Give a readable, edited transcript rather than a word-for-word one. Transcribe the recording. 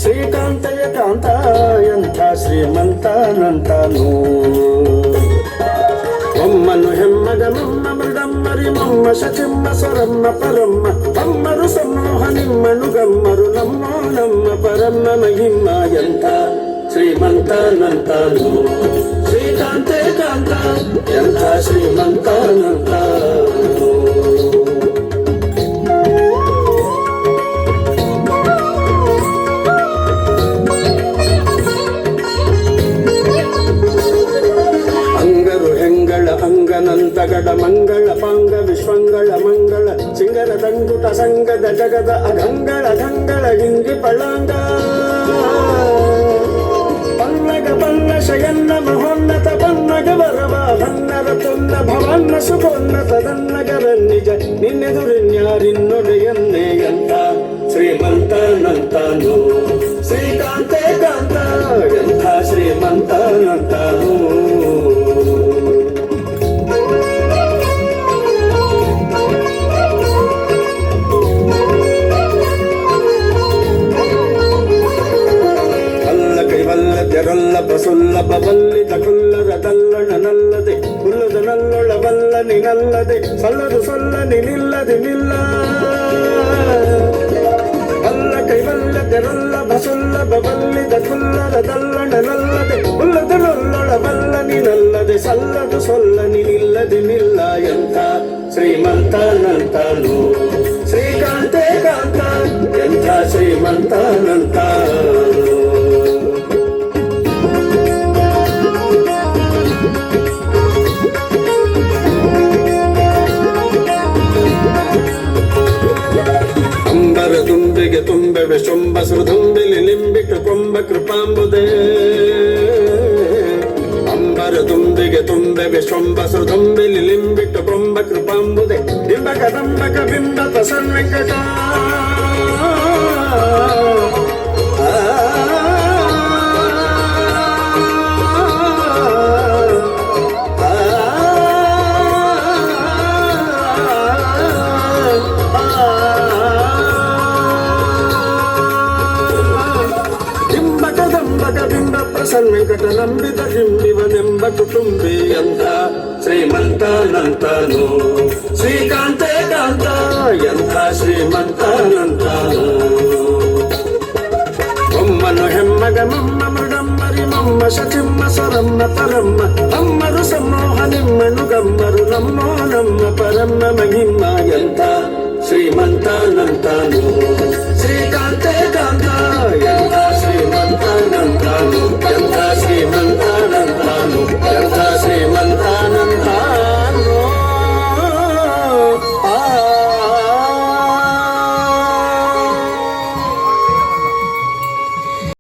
ಶ್ರೀಕಾಂತಯ ಕಾಂತ ಎಂಥ ಶ್ರೀಮಂತನಂತನು ಒಮ್ಮನು ಹೆಮ್ಮಗ ಮಮ್ಮ ಮೃಡಮ್ಮರಿ ಮಮ್ಮ ಶಚಿಮ್ಮ ಸ್ವರಮ್ಮ ಪರಮ್ಮ ಅಮ್ಮರು ಸಮೂಹ ನಿಮ್ಮನು ಗಮ್ಮರು ನಮ್ಮ ಪರಮ್ಮ ಮಹಿಮ್ಮ ಎಂಥ ಶ್ರೀಮಂತನಂತನು ಶ್ರೀಕಾಂತೆ ಕಾಂತ ಎಂಥ ಶ್ರೀಮಂತನಂತನು ಅಂಗನಂದಗಡ ಮಂಗಳ ಪಾಂಗ ವಿಶ್ವಂಗಳ ಮಂಗಳ ಸಿಂಗರ ದಂಗುಟ ಸಂಗದ ಜಗದ ಅಗಂಗಳ ಗಂಗಳ ಗಿಂಗಿ ಪಳಾಂಗ ಪನ್ನಗ ಪನ್ನ ಶಯನ್ನ ಮಹೋನ್ನತ ಪನ್ನಗ ವರವ ಭನ್ನರ ತುನ್ನ ಭವನ್ನ ಸುಖೋನ್ನತ ದನ್ನಗರ ನಿಜ ನಿನ್ನೆದುರಿನ್ಯಾರಿನ್ನೊಡೆಯನ್ನೇ ಎಂತ ಶ್ರೀಮಂತನಂತನು ಶ್ರೀಕಾಂತೆ ಕಾಂತ ಎಂಥ ಶ್ರೀಮಂತನಂತನು ರಲ್ಲಭ ಸುಲ್ಲಭ ಬಲ್ಲಿದ ಕುಲ್ಲರ ದಲ್ಲಣನಲ್ಲದೆ ಕುಲ್ಲದ ನಲ್ಲೊಳ ಬಲ್ಲ ನಿನಲ್ಲದೆ ಸಲ್ಲದು ಸೊಲ್ಲ ನಿಲ್ಲದೆ ನಿಲ್ಲ ಬಲ್ಲ ಕೈವಲ್ಲದೆ ರಲ್ಲಭ ಸುಲ್ಲಭ ಬಲ್ಲಿದ ಕುಲ್ಲರ ದಲ್ಲಣನಲ್ಲದೆ ಕುಲ್ಲದ ನಲ್ಲೊಳ ಬಲ್ಲ ನಿನಲ್ಲದೆ ಸಲ್ಲದು ಸೊಲ್ಲ ನಿಲ್ಲದೆ ನಿಲ್ಲ ಎಂಥ ಶ್ರೀಮಂತನಂತನು ಶ್ರೀಕಾಂತೆ ಕಾಂತ ಎಂಥ ಶ್ರೀಮಂತನಂತನು ತುಂಬಿಗೆ ತುಂಬೆವೆ ಶೊಂಬ ಸುಧುಂಬಿಲಿ ಲಿಂಬಿಕ ಕೊಂಬ ಕೃಪಾಂಬುದೇ ಅಂಬರ ತುಂಬಿಗೆ ತುಂಬೆವೆ ಶೊಂಬ ಸುಧುಂಬಿಲಿ ಲಿಂಬಿಕ ಕೊಂಬ ಕೃಪಾಂಬುದೇ ಬಿಂಬಕ ದಂಬಕ ಬಿಂಬತ ಸನ್ವೆಂಕಟ ಸನ್ವೆಂಕಟ ನಂಬಿದ ಹಿಂಬಿವನೆಂಬ ಕುಟುಂಬಿ ಎಂಥ ಶ್ರೀಮಂತನಂತನು ಶ್ರೀಕಾಂತೆ ಕಾಂತ ಎಂಥ ಶ್ರೀಮಂತನಂತನು ಒಮ್ಮನು ಹೆಮ್ಮಗ ಮಮ್ಮ ಮೃಡಮ್ಮರಿ ಮಮ್ಮ ಶಚಿಮ್ಮ ಸ್ವರಮ್ಮ ಪರಮ್ಮ ಅಮ್ಮರು ಸಮೂಹ ನಿಮ್ಮನು ಗಮ್ಮರು ನಮ್ಮ ಪರಮ್ಮ ಮಹಿಮ್ಮ ಎಂಥ ಶ್ರೀಮಂತನಂತನು ಶ್ರೀಕಾಂತ